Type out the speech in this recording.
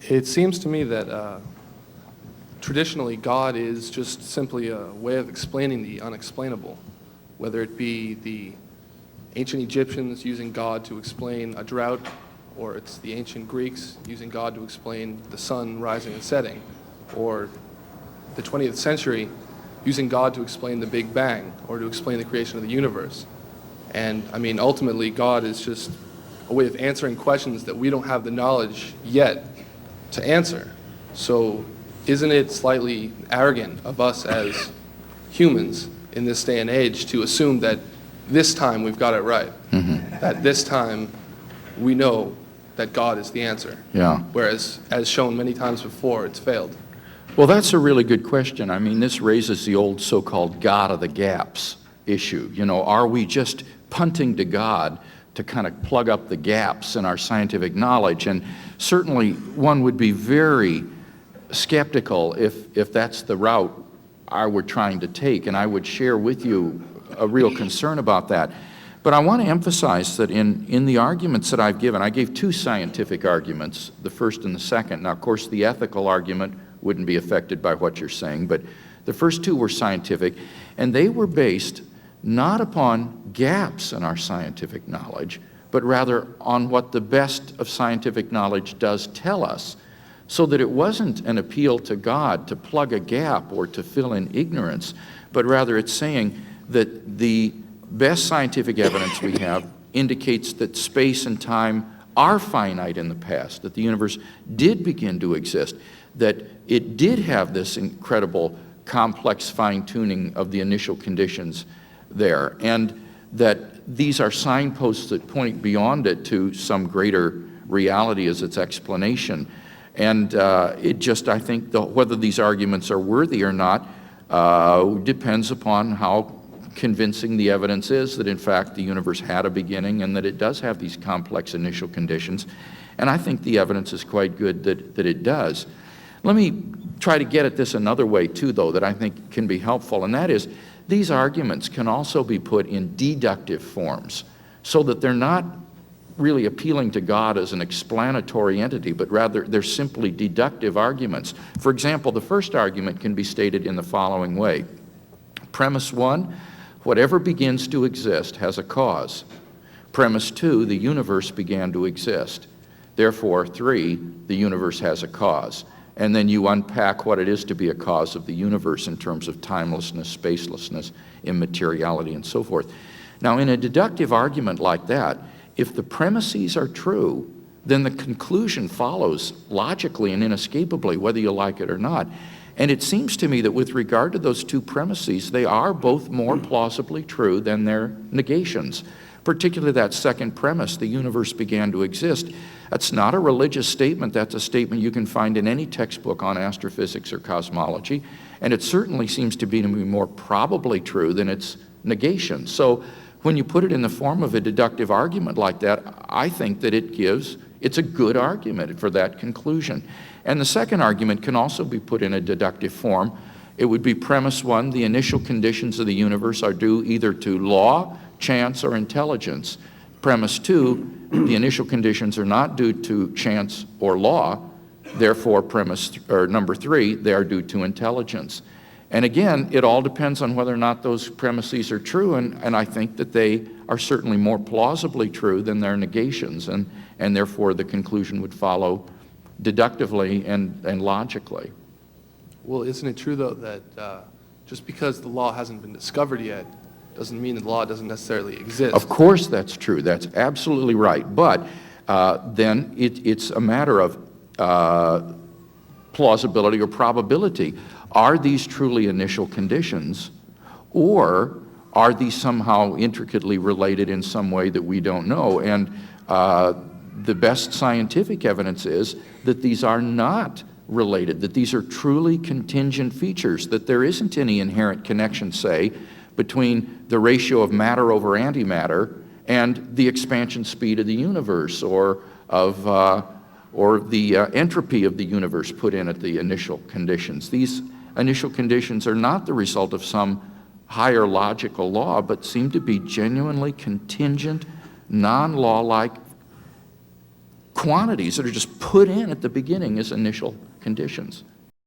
It seems to me that traditionally God is just simply a way of explaining the unexplainable, whether it be the ancient Egyptians using God to explain a drought, or it's the ancient Greeks using God to explain the sun rising and setting, or the 20th century using God to explain the Big Bang or to explain the creation of the universe. And I mean, ultimately, God is just a way of answering questions that we don't have the knowledge yet to answer. So isn't it slightly arrogant of us as humans in this day and age to assume that this time we've got it right? That this time we know that God is the answer. Yeah. Whereas, as shown many times before, it's failed. Well, that's a really good question. I mean, this raises the old so-called God of the gaps issue. You know, are we just punting to God to kind of plug up the gaps in our scientific knowledge? And certainly one would be very skeptical if that's the route I were trying to take, and I would share with you a real concern about that. But I want to emphasize that in the arguments that I've given, I gave two scientific arguments, the first and the second. Now, of course, the ethical argument wouldn't be affected by what you're saying, but the first two were scientific, and they were based not upon gaps in our scientific knowledge, but rather on what the best of scientific knowledge does tell us, so that it wasn't an appeal to God to plug a gap or to fill in ignorance, but rather it's saying that the best scientific evidence we have indicates that space and time are finite in the past, that the universe did begin to exist, that it did have this incredible complex fine-tuning of the initial conditions there, and that these are signposts that point beyond it to some greater reality as its explanation. And it just, I think, whether these arguments are worthy or not depends upon how convincing the evidence is that, in fact, the universe had a beginning and that it does have these complex initial conditions. And I think the evidence is quite good that it does. Let me try to get at this another way, too, though, that I think can be helpful, and that is these arguments can also be put in deductive forms so that they're not really appealing to God as an explanatory entity, but rather they're simply deductive arguments. For example, the first argument can be stated in the following way. Premise one, whatever begins to exist has a cause. Premise two, the universe began to exist. Therefore, three, the universe has a cause. And then you unpack what it is to be a cause of the universe in terms of timelessness, spacelessness, immateriality, and so forth. Now, in a deductive argument like that, if the premises are true, then the conclusion follows logically and inescapably, whether you like it or not. And it seems to me that with regard to those two premises, they are both more plausibly true than their negations. Particularly that second premise, the universe began to exist. That's not a religious statement. That's a statement you can find in any textbook on astrophysics or cosmology. And it certainly seems to be more probably true than its negation. So when you put it in the form of a deductive argument like that, I think that it's a good argument for that conclusion. And the second argument can also be put in a deductive form. It would be premise one, the initial conditions of the universe are due either to law, chance, or intelligence. Premise two, the initial conditions are not due to chance or law. Therefore, number three, they are due to intelligence. And again, it all depends on whether or not those premises are true, and I think that they are certainly more plausibly true than their negations, and therefore the conclusion would follow deductively and logically. Well, isn't it true, though, that just because the law hasn't been discovered yet doesn't mean that the law doesn't necessarily exist? Of course that's true. That's absolutely right. But then it's a matter of plausibility or probability. Are these truly initial conditions, or are these somehow intricately related in some way that we don't know? And the best scientific evidence is that these are not related, that these are truly contingent features, that there isn't any inherent connection, say, between the ratio of matter over antimatter and the expansion speed of the universe, or the entropy of the universe put in at the initial conditions. These initial conditions are not the result of some higher logical law, but seem to be genuinely contingent, non-law-like quantities that are just put in at the beginning as initial conditions.